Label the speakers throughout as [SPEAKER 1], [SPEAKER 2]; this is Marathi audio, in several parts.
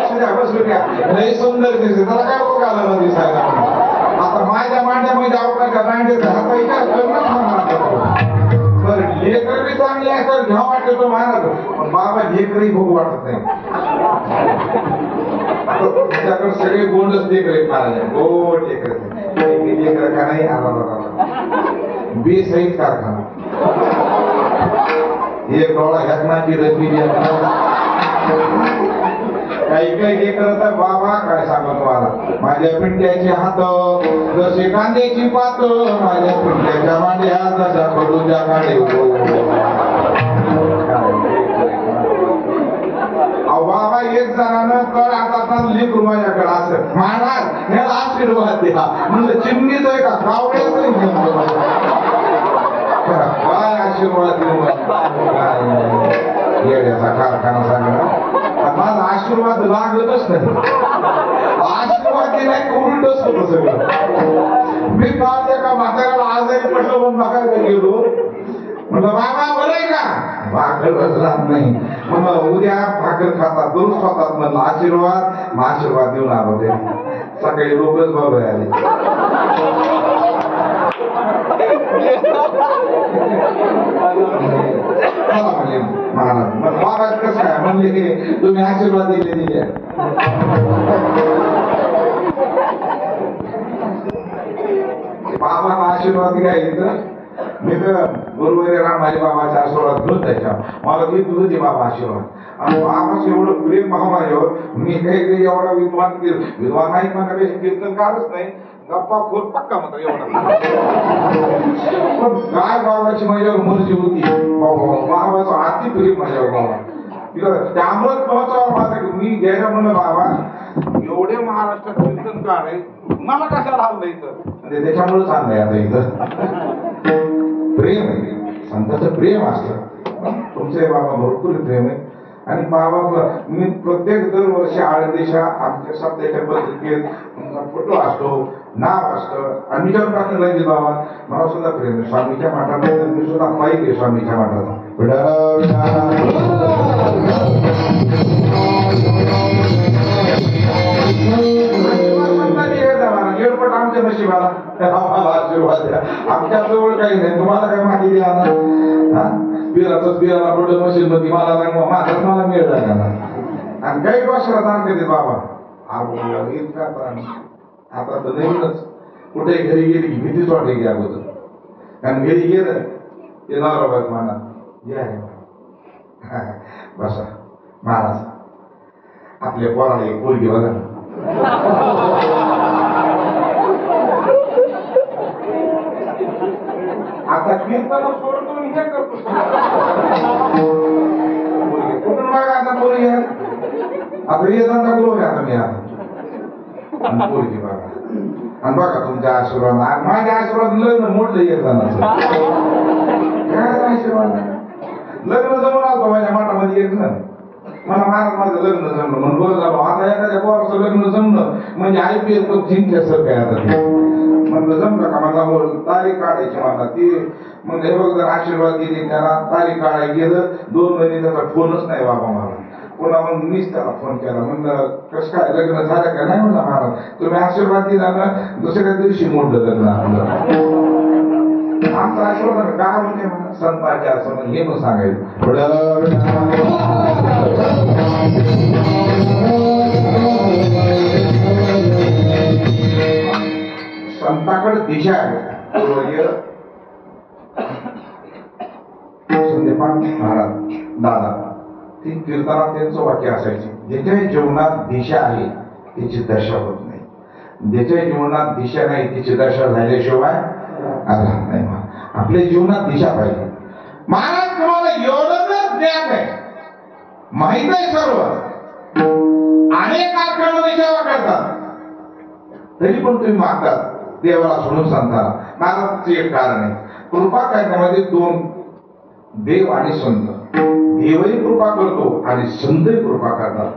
[SPEAKER 1] लक्ष द्या बसलो द्या लय सुंदर दिसते त्याला काय रोग आला ना दिसायला आता माझ्या मांड्यामध्ये अवकाशा मांडे आता विचार करणं बरं लेकर बी चांगले आहे तर घ्या वाटतो महाराज पण बाबा लेकरही बघू वाटत नाही तुमच्याकडे सगळे गोंडच लेकर आहेत महाराज गोड लेकर का नाही आला बेसहित कारखाना एक डोळा घटनाची रचनी काही काही लेकर बाबा काय सांगतो तुम्हाला माझ्या पिंट्याचे हात जसे कांद्याची पात माझ्या पिंट्याच्या मांड्या जशा कडूच्या काढे बाबा एक जणानं कळ आता लेकरू माझ्याकडे असं महाराज ह्याला आशीर्वाद द्या म्हणलं चिमणीच आहे का कावड्याच काय आशीर्वाद येण्याचा कारखाना सांगा माझा आशीर्वाद लागतच नाही आशीर्वाद दिलाय उलटच होतं सगळं मी काल एका म्हाताऱ्याला आजारी पडलो म्हणून बघायला गेलो म्हणलं बाबा बरं आहे का भाकरच राहत नाही म्हणलं उद्या भाकर खातात दोन खातात म्हणलं आशीर्वाद देऊन आलो ते सकाळी लोकच बाबा आले महाराज मग बाबा कसं काय म्हणले की तुम्ही आशीर्वाद दिले बाबाचा आशीर्वाद घ्यायचं मी तर गुरुवारी रामाजी बाबाचा आशीर्वाद घेऊन त्याच्या मला ती तुझी बाबा आशीर्वाद आणि बाबाचं एवढं प्रेम भाव माझ्यावर मी काही एवढा विद्वान नाही म्हणण्यापेक्षा कीर्तनकारच नाही गप्पा खोल पक्का मात्र एवढा पण काय बाबाची माझ्यावर मर्जी होती बाबाचं अति प्रेम माझ्यावर बाबा त्यामुळे पोहोचावं माझं मी गेल्या म्हणलं बाबा एवढे महाराष्ट्रात कीर्तनकार आहे मला कशाला हवलं इथं त्याच्यामुळेच आणलंय आता इथं प्रेम आहे संतांचं प्रेम असतं तुमचे बाबा भरपूर प्रेम आहे आणि बाबा मी प्रत्येक दरवर्षी आळंदीच्या आमच्या सप्त्याच्या पत्रिकेत तुमचा फोटो असतो नाव असतं आणि मी जेव्हा टाकलं पाहिजे बाबा मला सुद्धा प्रेम आहे स्वामीच्या मठात मी सुद्धा पाहिजे स्वामीच्या मठात येडपट आमच्या नशिबाला आशीर्वाद द्या आमच्या जवळ काही नाही तुम्हाला काय माहिती द्या ना बिराच बिराला पडलं मशीन मध्ये मला नाही माझाच मला मिळाला ना आणि काही वर्षाला दान करते बाबा इतका आता तर नवीनच कुठे घरी गेली की भीतीच वाटली की अगोदर कारण घरी गेलं ते नवरा म्हणा या बसा महाराज आपल्या पोराला एक पोरगी बघा आता कीर्तन सोडतो हे करतो कुठून बघा आता पोरगी आता हे धंदा करू आता मी आता पोरगी बघा आणि बघा तुमच्या आशीर्वाद माझ्या आशीर्वाद लग्न मोडलं एक जणांचं काय आशीर्वाद लग्न जमून आलो माझ्या माठामध्ये एक जण मला महाराज माझं लग्न जमलं म्हणून बरं झालं आता एखाद्या पोराचं लग्न जमलं म्हणजे IPL कप जिंकल्यासारखं आहे आता ते म्हणलं जमलं का मला तारीख काढायची मला ती मग हे बघ जर आशीर्वाद दिली त्याला तारीख काढायला गेलं 2 महिने त्याचा फोनच नाही बाबा मला पुन्हा मग मीच त्याला फोन केला म्हणलं कसं काय लग्न झालं का नाही म्हणलं महाराज तुम्ही आशीर्वाद दिला ना दुसऱ्या दिवशी मोडलं लग्न आपलं आमचा आशीर्वाद काय म्हणजे संतांच्या असं हे मग सांगायचं संताकडे दिशा आहे महाराज दादा ती कीर्तनात त्यांचं वाक्य असायचे ज्याच्या जीवनात दिशा आहे त्याची दशा होत नाही ज्याच्या जीवनात दिशा नाही त्याची दशा झाल्याशिवाय राहत नाही आपल्या जीवनात दिशा पाहिजे महाराज तुम्हाला एवढंच ज्ञान आहे माहित आहे सर्व अनेक कारखाने सेवा करतात तरी पण तुम्ही मागतात देवाला सोडून सांगताना महाराजचे एक कारण आहे कृपा करण्यामध्ये 2 देव आणि संत देवही कृपा करतो आणि संतही कृपा करतात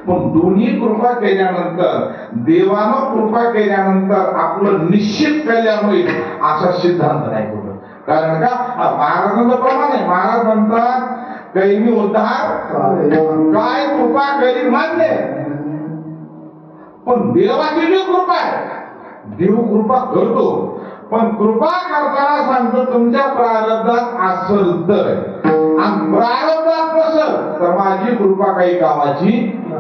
[SPEAKER 1] पण दोन्ही कृपा केल्यानंतर देवानं कृपा केल्यानंतर आपलं निश्चित कल्याण होईल असा सिद्धांत नाही कुठं कारण का महाराजांचं प्रमाण आहे महाराज म्हणतात काही मी उद्धार काय कृपा करी मान्य पण देवाची जी कृपा आहे देव कृपा करतो, पण कृपा करताना सांगतो तुमच्या प्रारब्धात असेल तर, आणि प्रारब्धात नसेल तर माझी कृपा काही कामाची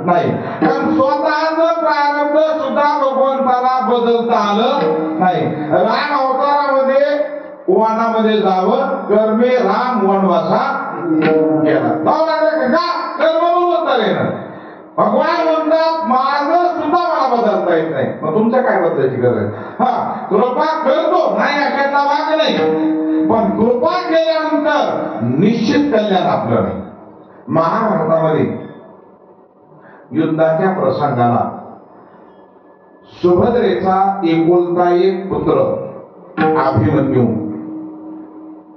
[SPEAKER 1] नाही. कारण स्वतःच प्रारब्ध सुद्धा भगवंताला बदलता आलं नाही. राम अवतारामध्ये वनामध्ये जावं, कर्मे राम वनवासा गेला. कर्म बदलता येणार. भगवान म्हणतात माझं सुद्धा मला बदलता येत नाही, मग तुमच्या काय बदलायची गरज? हा, कृपा करतो नाही अशातला भाग नाही, पण कृपा केल्यानंतर निश्चित कल्याण आपलं नाही. महाभारतामध्ये युद्धाच्या प्रसंगाला सुभद्रेचा एकुलता एक पुत्र अभिमन्यू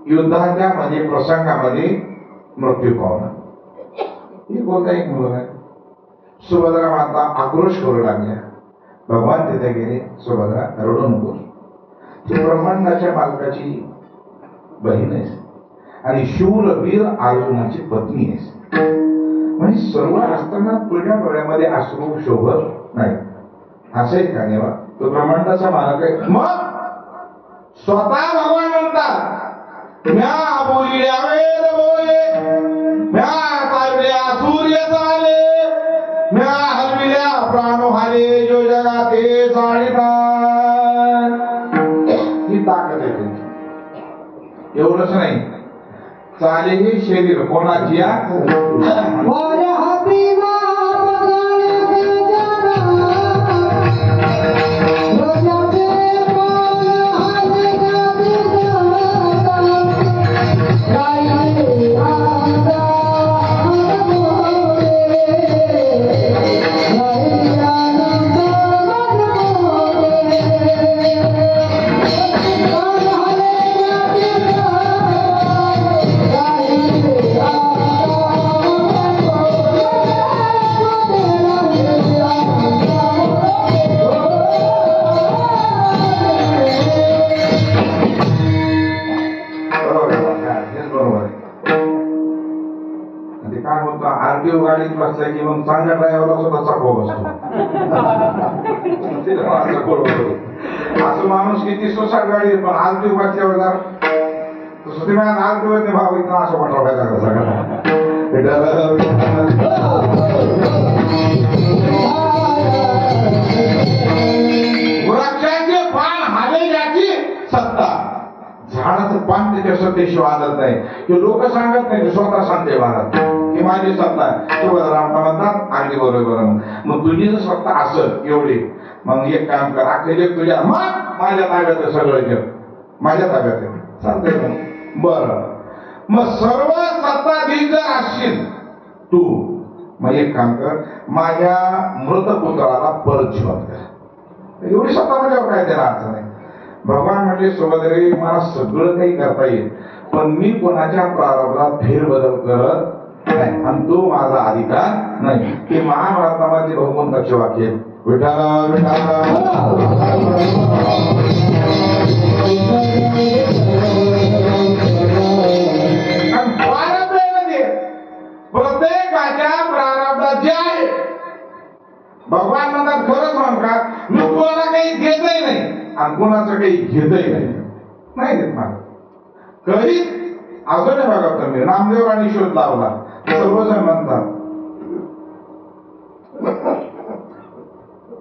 [SPEAKER 1] युद्धाच्या मध्ये प्रसंगामध्ये मृत्यू पावला. एकुलता एक मुलगा आहे. सुभद्रा माता आक्रोश करू लागल्या. भगवान तिथे गेले, सुभद्रा रडू नको, तू ब्रह्मांडाच्या मालकाची बहीण आहेस आणि शूरवीर अर्जुनाची पत्नी आहेस. म्हणजे सर्व असताना तुझ्या डोळ्यामध्ये अश्रू शोभत नाही. असे का देवा, तो ब्रह्मांडाचा मालक आहे. मग स्वतः भगवान म्हणतात म्या बोलिया वेद बोले, म्या चालविल्या सूर्य चाले, म्या हलविल्या प्राणो हाले, जो जगाते चाळीता. ही ताकद आहे त्यांची. एवढंच नाही, चाले हे शरीर कोणाची गाडीत बसला की मग चांगल्या ड्रायव्हरला सुद्धा चाकवा बसतो. असं माणूस किती सुसाट गाडी पण आरटीओ बसल्यावर आरटीओ भाव इथं असं पाठवायचा सगळं. वृक्षाचे पान हाले याची सत्ता, झाडाचं पान त्याच्या सत्तेशिवाय आदत नाही. हे लोक सांगत नाही, स्वतः सांगते महाराज ही माझी सत्ता आहे. सुभद्रा म्हणतात अगदी बरोबर. मग तुझी जर सत्ता असेल एवढी, मग एक काम कर, अखेर तुझ्या मग माझ्या ताब्यात आहे सगळं जग, माझ्या ताब्यात आहे, चालतंय. बरं, मग सर्व सत्ताधीश जर असशील तू, मग एक काम कर, माझ्या मृत पुत्राला परत जिवंत कर. एवढी सत्ता माझ्यावर काय त्याला अडचण नाही. भगवान म्हणजे सुभद्रे मला सगळं काही करता येईल, पण मी कोणाच्या प्रारब्धात फेरबदल करत नाही आणि तो माझा अधिकार नाही. हे महाभारतामध्ये भगवंताचे वाक्य. विठाला विठाला प्रत्येकाच्या प्रारब्धात जे आहे, भगवान म्हणतात खरंच म्हणतात मी कोणाला काही घेतही नाही आणि कोणाचं काही घेतही नाही देत मला कधीच. अजूनही बघा तुम्ही रामदेवराणी शोध लावला, सर्वजण म्हणतात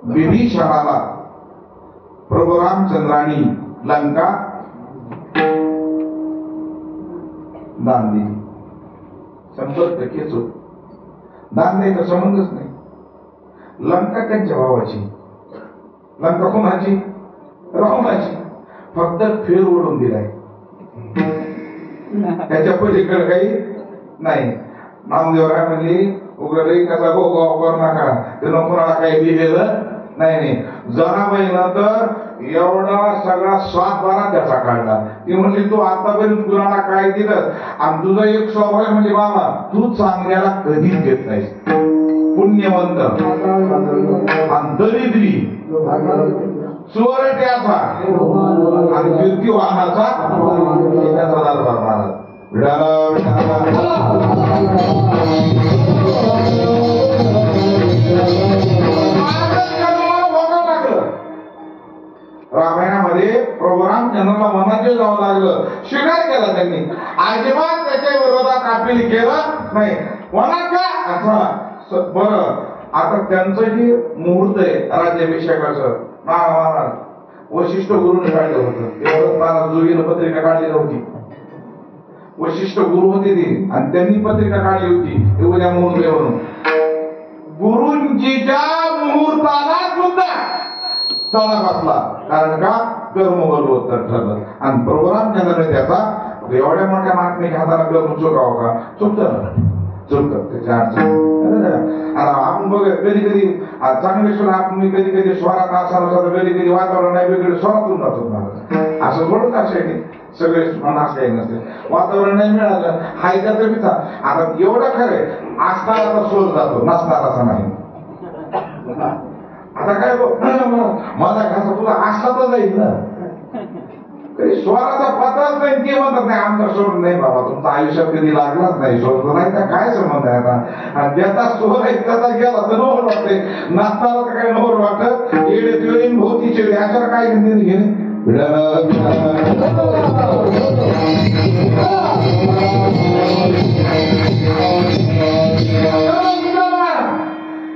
[SPEAKER 1] विभीषणाला प्रभू रामचंद्रांनी लंका दान दिली. 100% चूक, दान द्यायचा संबंधच नाही. लंका त्यांच्या भावाची, लंका कोणाची? रावणाची. फक्त फेर ओढून दिलाय, त्याच्या पलीकडे काही नाही. नामदेवराय म्हणजे उघडे कसा गोगाव करू नका, त्यानं कोणाला काही दिलेलं नाही. जनाबाईनं तर एवढा सगळा 7 बारा त्याचा काढला. ती म्हणली तू आतापर्यंत कुणाला काय दिलं, आणि तुझा एक स्वभाव आहे म्हणजे बाबा तू चांगल्याला कधीच घेत नाहीस. पुण्यवंत आणि दरिद्री चोरट्याचा आणि कीर्तिवानाचा त्याचा दरबार महाराज. त्यांनी अजिबात त्याच्या विरोधात अपील केलं नाही. कोणाचा असं बरं. आता त्यांचं जे मुहूर्त आहे राज्याभिषेकाचं, महाराज वशिष्ठ गुरुने काढलं होतं. एवढं मला जोगीनं पत्रिका काढली नव्हती. वशिष्ठ गुरु होते ते आणि त्यांनी पत्रिका काढली होती एवढ्या मुहूर्तावरून. गुरुंजीच्या मुहूर्ताला सुद्धा तडा बसला. कारण का कर्मबलवत्तर ठरलं आणि प्रोग्राम त्याचा एवढ्या मोठ्या महात्म्याच्या हाताला करून चुकावं का? चुकतं त्याच्या अडचण. आपण बघ कधी कधी चांगले स्वर आपण कधी कधी स्वरात असताना कधी कधी वातावरण नाही वेगळे स्वरातून जातो महाराज. असं थोडंच असे सगळे मनास काही नसते. वातावरण नाही मिळालं हाय त्याचा विचार. आता एवढं खरंय असणारा स्वर जातो नसणाराचा नाही. आता काय माझा घासा तुला असला तर जाईल ना. स्वराचा पताच नाही ते म्हणतात नाही आमचा स्वर नाही बाबा तुमचा आयुष्यात कधी लागलाच नाही स्वर नाही तर काय संबंध आहे आता. ज्याचा स्वर आहे त्याचा गेला तर नोर वाटते नसताना तर काय नोर वाटत येडे तिळे भोवती चिडे अशा काय घेणे.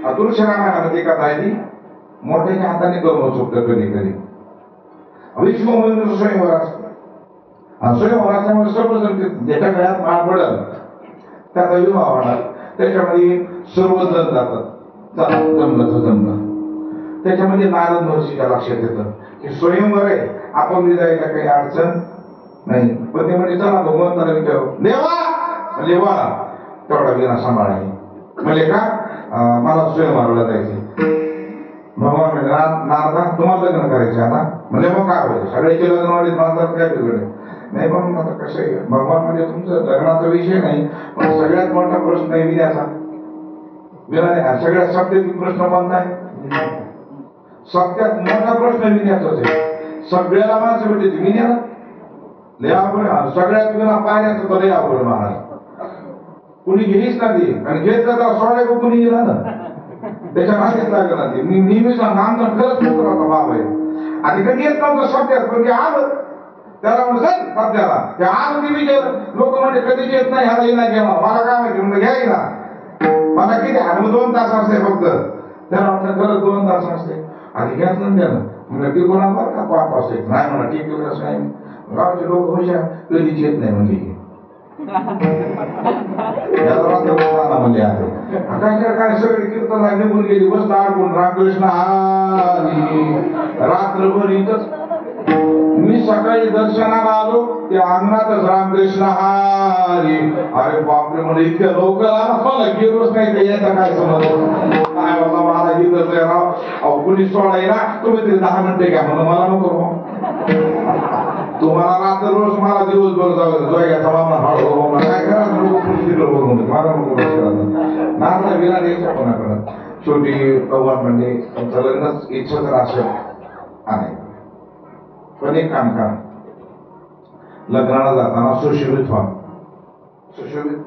[SPEAKER 1] अतुलश रामायणामध्ये कथा आहे ती मोठ्याच्या हाताने करून चुकतं कधी कधी. विष्णू म्हणजे स्वयंवर असतो. स्वयंवर असल्यामुळे सर्वजण ज्याच्या गळ्यात माळ पडल त्याचा विवाह होणार. त्याच्यामध्ये सर्वजण जातात. जमलं. त्याच्यामध्ये नारद महर्षीच्या लक्षात येतं की स्वयंवर आहे आपण जायला काही अडचण नाही. पण ते म्हणजे चला भगवंताला विचारू देवा म्हणजे वा तेवढा विना सांभाळायची म्हणजे का मला स्वयंवराला जायचे. भगवान म्हणजे नारदा तुम्हाला लग्न करायचे आता म्हणजे मग काय होईल सगळ्याचे लग्न वाढीत माणसाला काय बिघडे नाही. पण आता कसं आहे भगवान म्हणजे तुमचं लग्नाचा विषय नाही पण सगळ्यात मोठा प्रश्न आहे विद्याचा. विना सगळ्यात सत्यातील प्रश्न कोणता आहे? सत्यात मोठा प्रश्न विद्याचाच आहे. सगळ्याला माणसं भेटते विद्याला लय अवघड. सगळ्यात विना पाण्याचं तर लय अवघड महाराज. कुणी घेईच ना ते आणि घेत जाता सोड्या कुणी गेला ना त्याच्या मागेच लागलं ना ते. मी नेहमी सांग आमचा खरंच मित्र होता बाबा आहे आणि कधी येत नव्हतं सत्यात पण ते आलं त्याला म्हणत सत्याला ते आलं ते विचार लोक म्हणजे कधीच येत नाही ह्याला येणार घ्या मला काय माहिती म्हणजे घ्या ना मला किती आणि 2 तास असते फक्त. त्याला म्हटलं खरंच 2 तास असते आधी घ्याच ना त्यानं म्हणजे ती कोणा बरं का पाप असते नाही म्हणा ठीक आहे नाही. गावचे लोक हुशार कधीच येत नाही म्हणजे काय सगळे कीर्तन निघून गेली बस अडकून रामकृष्ण हरी रात्रभर इथंच. मी सकाळी दर्शनाला आलो ते अंगणातच रामकृष्ण हरी. अरे बापरे म्हणजे इतक्या लवकर आला मला गेलोच नाही ते याचा काय समज काय बाबा मला इथंच राव अहो कुणी सोडायला तुम्ही तरी 10 मिनिटे घ्या म्हणून मला नको तुम्हाला रात्र रोज मला दिवसभर जायचा मामा हळू काय करा मला नको नारदा विना द्यायचा कोणाकडं. शेवटी भगवान म्हणजे तुमचं लग्नच इच्छा तर असेल आहे पण एक काम करा लग्नाला जाताना सुशोभित व्हा. सुशोभित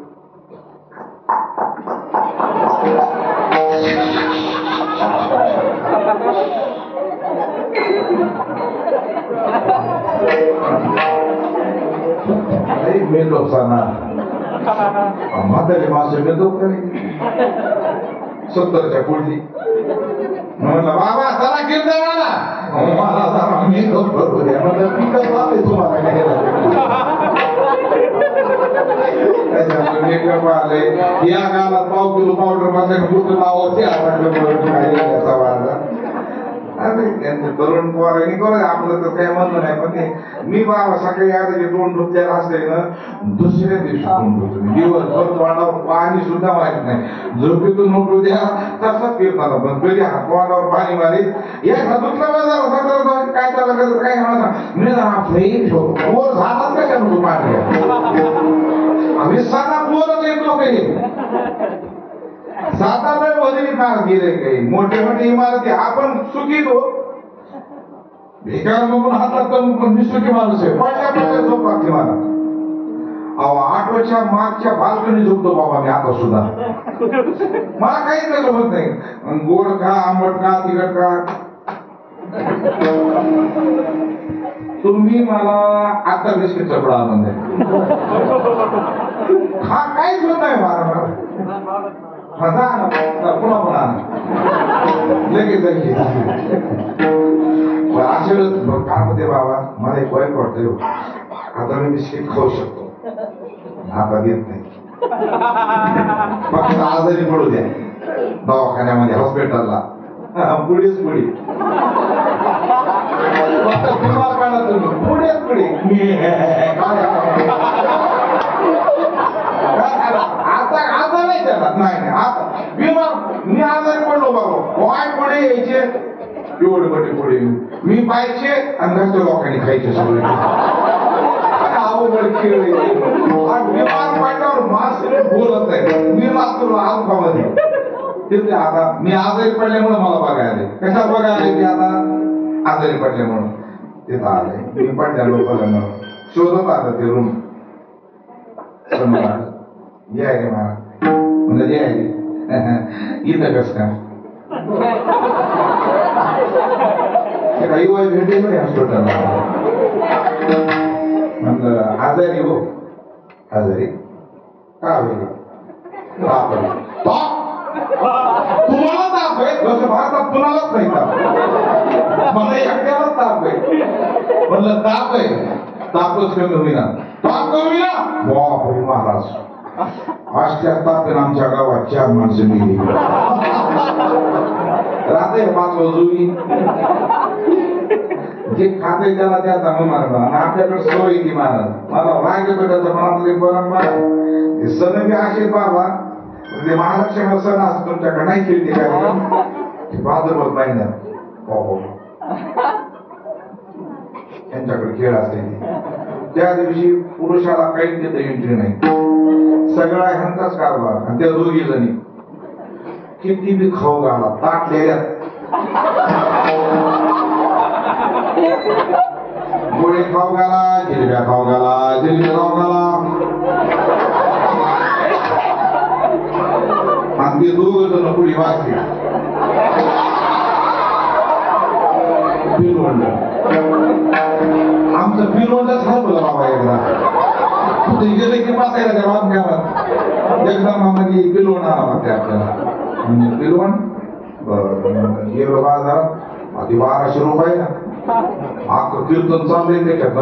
[SPEAKER 1] मेलो सांगणार म्हातारी मासे मेलो 70च्या पुढली म्हणलं बाबा चला कीर्तनाला मला जरा मेकअप करू द्या म्हणलं पिकअप आले तुम्हाला मेकअप आले या काळात 1/2 किलो पावडर बसायला कुठं लावायचे आता त्यांचं तरुण पोरांनी करू आपलं तर काही म्हणणं नाही पण ते मी बाबा सकाळी आता 2 डुबत्याला असले ना दुसऱ्या दिवशी 2 डुबतो मी दिवसभर तोंडावर पाणी सुद्धा माहित नाही. झोपेतून उठू द्या तसंच फिरताना पण कधी तोंडावर पाणी मारीत या दुसरा बाजार काय चाललं काय म्हणा मी फ्रेश पोर झालाच कशा नको पाणी आम्ही साधा पोरच येतो काही साधा वेळ मध्ये फार गेले काही मोठे मोठे इमारती आपण सुखी तो भिकार बघून हातात पण मी सुखी माणूस आहे पहिल्या झोप लागते मला. अहो 8 वर्षा मागच्या बाल्कनी झोपतो बाबा मी आता सुद्धा मला काहीच नाही होत नाही. गोड खा आंबट खा तिखट खा तुम्ही मला आता बिस्किटचा पुढा आणून द्या. हा काहीच होत नाही मला पुन्हा पुन्हा लगेच असे काय होते बाबा मला एक वाईट वाटतंय. आता मी बिस्किट खाऊ शकतो, आता देत नाही. फक्त आजारी पडू द्या दवाखान्यामध्ये हॉस्पिटलला पुढेच पुढे पुढेच पुढे आता आता नाही त्याला नाही आता मी आजारी पडलो बाबा वाय पुढे यायचे एवढे मोठे पुढे मी पाहिजे आणि घरच्या लोकांनी खायचे सगळे अवघड खेळ विमान पाठल्यावर मास्क बोलत नाही मी लागतो अल्फामध्ये तिथे आता मी आजारी पडल्यामुळे मला बघायला कशा बघायला की आता आजारी पडल्यामुळं तिथं आलंय मी पडल्या लोकांना शोधत आलं ते रूम या रे मला म्हणजे या इथं कस काय काही वय भेटेल नाही हॉस्पिटलला म्हणलं आजारी हो आजारी का होईल ताप तुम्हाला ताप आहे जसं भारतात कुणालाच नाही ताप मला एकट्यालाच ताप आहे म्हणलं ताप आहे तापच कमी होईना ताप कमी होईना बापरे महाराज आजच्या तापेन आमच्या गावात 4 माणसं मिली राहते 5 वाजूनी जे खाते त्याला त्याचा मारला आणि आपल्याकडे सवय ती महाराज मला राग पेटायचा मनातले परंपरा ते सण बी असे बाबा ते महालक्ष्मी सण असतो तुमच्याकडे नाही खेळते काय भाद्रपद महिन्यात हो त्यांच्याकडे खेळ असते त्या दिवशी पुरुषाला काहीच देता एंट्री नाही सगळा ह्यांचाच कारभार आणि त्या 2 जणी किती बी खाऊ घाला ताटलेल्या गोळे खाऊ घाला जिलब्या खाऊ घाला जिलबी खाऊ घाला आणि ते 2 जण पुढे वाचले पिलवंड आमचं पिलवंडच हरवलं बाबा एकदा कुठे गेले की बसायला त्या बांधकामात एकदम आम्हाला पिलवण आणावं लागते आपल्याला म्हणजे पिलवण गेलो बाजारात आधी 1200 रुपये अख्खं कीर्तन चाललंय त्याच्यात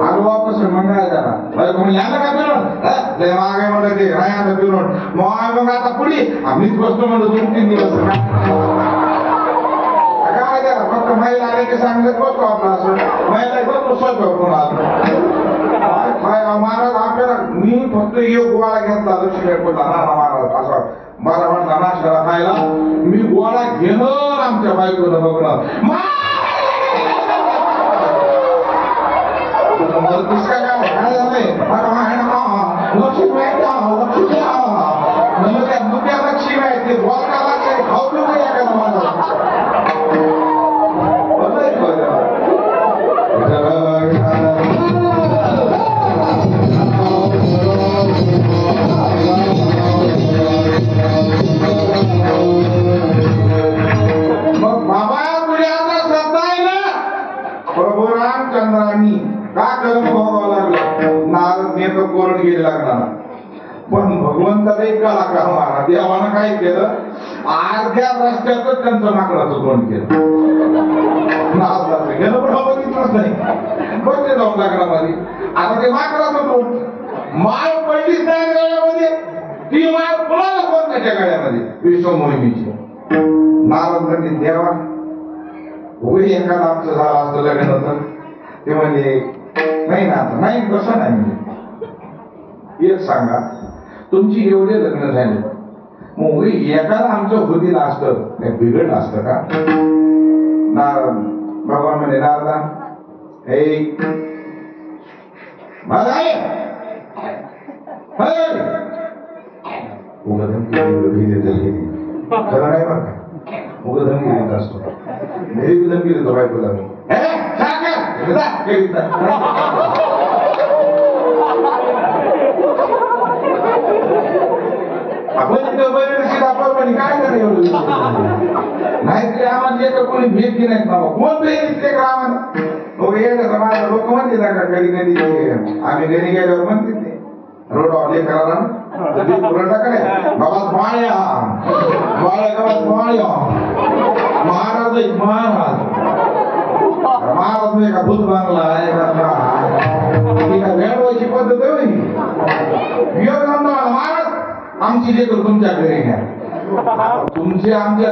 [SPEAKER 1] अगं वापस मंगायला याला काय पिलवण लय मागे म्हणलं ते नाही आता पिलवण मग आता पुढे आम्हीच बसतो म्हणलं 2-3 दिवस फक्त महिला आले की सांगत बसतो आपला असं महिला बसतो स्वयंपाक करून आलो महाराज आपल्याला मी फक्त एक गोळा घेतला लक्ष्मी पडला ना महाराज असा मला म्हणला नाश्त्याला खायला मी गोळा घेणं आमच्या बायकोनं बघणं काय झालंय लक्ष्मी म्हणलं त्या मुद्या लक्ष्मी आहे ते बोलका लक्ष्मी खाऊ पिऊ एखादा माझा मग बाबा तुझ्या आता श्रद्धा आहे ना प्रभू रामचंद्रांनी का कर्म भोगावं लागलं नारद मेकअप करून गेले लागणार पण भगवंताला एक कलाकार मारा देवानं काय केलं अर्ध्या रस्त्यातच त्यांचं माकडाचं तोंड केलं नारदाचं गेलं पण बघितलंच नाही बसले जाऊन लग्नामध्ये आता ते माकडाचं तोंड माळ पडलीच नाही गळ्यामध्ये ती माळ पुन्हा कोण त्याच्या गळ्यामध्ये विश्वमोहिनीची नारद म्हणजे देवा होई एखादा आमचं झालं असतं लग्न तर ते म्हणजे नाही ना आता नाही कसं नाही म्हणजे एक सांगा तुमची एवढे लग्न झाले मग एखादा आमचं होतील असतं नाही बिघडलं असतं का नारद भगवान म्हणजे नारदा हे खरं नाही बरं का उगा धमकी देत असतो मेरी भी धमकी देतो बायकोला मी आपण काय करायचं नाहीतरी आम्हाला लेकर कोणी भेटली नाहीत बाबा. कोण भेटले लेकर आम्हाला? मग येणं समाज लोक म्हणते ना का कधी कधी आम्ही घरी गेल्यावर म्हणते ते रोडवर लेकराला टाकले बाबा पाण्या गावात पाण्या महाराज एक महाराज नाही का भूत बांगला आहे का भेटवायची पद्धत आहे महाराज आमची लेकर तुमच्या घरी घ्या तुमचे आमच्या